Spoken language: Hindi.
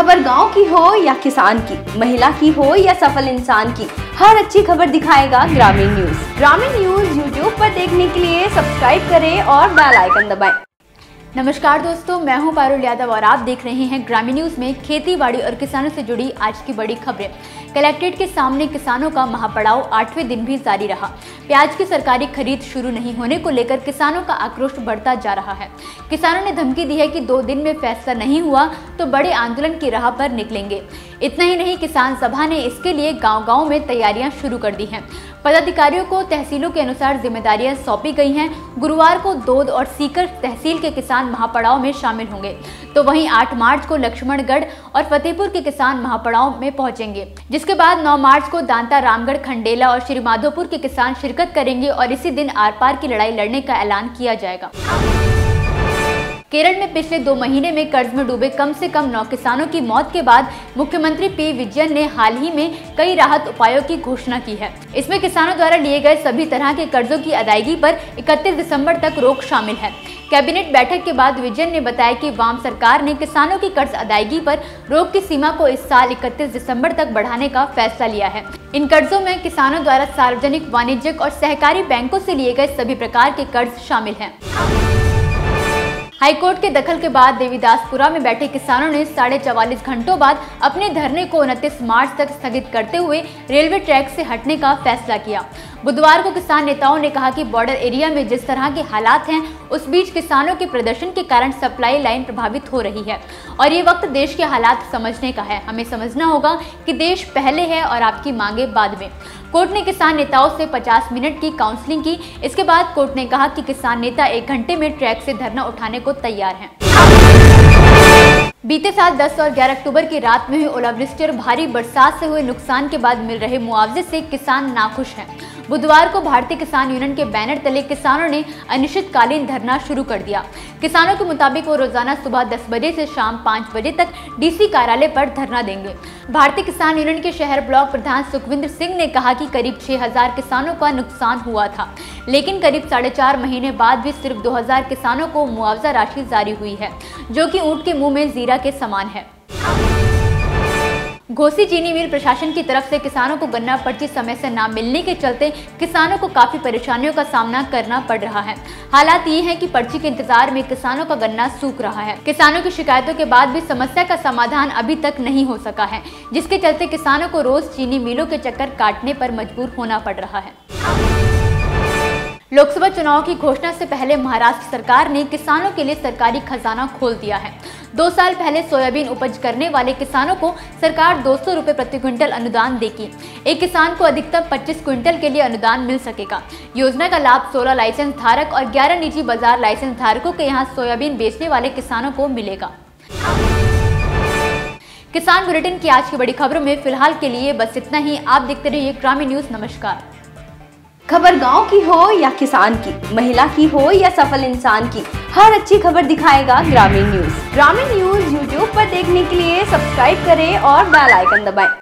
खबर गांव की हो या किसान की, महिला की हो या सफल इंसान की, हर अच्छी खबर दिखाएगा ग्रामीण न्यूज। ग्रामीण न्यूज यूट्यूब पर देखने के लिए सब्सक्राइब करें और बेल आइकन दबाएं। नमस्कार दोस्तों, मैं हूं पारुल यादव और आप देख रहे हैं ग्रामीण न्यूज में खेती बाड़ी और किसानों से जुड़ी आज की बड़ी खबरें। कलेक्ट्रेट के सामने किसानों का महापड़ाव 8वें दिन भी जारी रहा। प्याज की सरकारी खरीद शुरू नहीं होने को लेकर किसानों का आक्रोश बढ़ता जा रहा है। किसानों ने धमकी दी है कि 2 दिन में फैसला नहीं हुआ तो बड़े आंदोलन की राह पर निकलेंगे। इतना ही नहीं, किसान सभा ने इसके लिए गांव-गांव में तैयारियां शुरू कर दी हैं। पदाधिकारियों को तहसीलों के अनुसार जिम्मेदारियां सौंपी गई हैं। गुरुवार को दोद और सीकर तहसील के किसान महापड़ाव में शामिल होंगे, तो वहीं 8 मार्च को लक्ष्मणगढ़ और फतेहपुर के किसान महापड़ाव में पहुंचेंगे, जिसके बाद 9 मार्च को दांता, रामगढ़, खंडेला और श्री माधोपुर के किसान शिरकत करेंगे और इसी दिन आर पार की लड़ाई लड़ने का ऐलान किया जाएगा। केरल में पिछले 2 महीने में कर्ज में डूबे कम से कम 9 किसानों की मौत के बाद मुख्यमंत्री पी विजयन ने हाल ही में कई राहत उपायों की घोषणा की है। इसमें किसानों द्वारा लिए गए सभी तरह के कर्जों की अदायगी पर 31 दिसंबर तक रोक शामिल है। कैबिनेट बैठक के बाद विजयन ने बताया कि वाम सरकार ने किसानों की कर्ज अदायगी पर रोक की सीमा को इस साल 31 दिसंबर तक बढ़ाने का फैसला लिया है। इन कर्जों में किसानों द्वारा सार्वजनिक, वाणिज्यिक और सहकारी बैंकों से लिए गए सभी प्रकार के कर्ज शामिल हैं। हाईकोर्ट के दखल के बाद देवीदासपुरा में बैठे किसानों ने 44.5 घंटों बाद अपने धरने को 29 मार्च तक स्थगित करते हुए रेलवे ट्रैक से हटने का फैसला किया। बुधवार को किसान नेताओं ने कहा कि बॉर्डर एरिया में जिस तरह के हालात हैं, उस बीच किसानों के प्रदर्शन के कारण सप्लाई लाइन प्रभावित हो रही है और ये वक्त देश के हालात समझने का है। हमें समझना होगा कि देश पहले है और आपकी मांगे बाद में। कोर्ट ने किसान नेताओं से 50 मिनट की काउंसलिंग की। इसके बाद कोर्ट ने कहा कि किसान नेता 1 घंटे में ट्रैक से धरना उठाने को तैयार हैं। बीते साल 10 और 11 अक्टूबर की रात में हुई ओलावृष्टि और भारी बरसात से हुए नुकसान के बाद मिल रहे मुआवजे से किसान नाखुश हैं। बुधवार को भारतीय किसान यूनियन के बैनर तले किसानों ने अनिश्चितकालीन धरना शुरू कर दिया। किसानों के मुताबिक वो रोजाना सुबह 10 बजे से शाम 5 बजे तक डीसी कार्यालय पर धरना देंगे। भारतीय किसान यूनियन के शहर ब्लॉक प्रधान सुखविंदर सिंह ने कहा कि करीब 6000 किसानों का नुकसान हुआ था, लेकिन करीब 4.5 महीने बाद भी सिर्फ 2000 किसानों को मुआवजा राशि जारी हुई है, जो कि ऊंट के मुंह में जीरा के समान है। घोसी चीनी मिल प्रशासन की तरफ से किसानों को गन्ना पर्ची समय से ना मिलने के चलते किसानों को काफी परेशानियों का सामना करना पड़ रहा है। हालात ये है कि पर्ची के इंतजार में किसानों का गन्ना सूख रहा है। किसानों की शिकायतों के बाद भी समस्या का समाधान अभी तक नहीं हो सका है, जिसके चलते किसानों को रोज चीनी मिलों के चक्कर काटने पर मजबूर होना पड़ रहा है। लोकसभा चुनाव की घोषणा से पहले महाराष्ट्र सरकार ने किसानों के लिए सरकारी खजाना खोल दिया है। 2 साल पहले सोयाबीन उपज करने वाले किसानों को सरकार 200 रुपए प्रति क्विंटल अनुदान देगी। एक किसान को अधिकतम 25 क्विंटल के लिए अनुदान मिल सकेगा। योजना का लाभ 16 लाइसेंस धारक और 11 निजी बाजार लाइसेंस धारकों के यहाँ सोयाबीन बेचने वाले किसानों को मिलेगा। किसान बुलेटिन की आज की बड़ी खबरों में फिलहाल के लिए बस इतना ही। आप देखते रहिए ग्रामीण न्यूज। नमस्कार। खबर गांव की हो या किसान की, महिला की हो या सफल इंसान की, हर अच्छी खबर दिखाएगा ग्रामीण न्यूज। ग्रामीण न्यूज यूट्यूब पर देखने के लिए सब्सक्राइब करें और बेल आइकन दबाएं।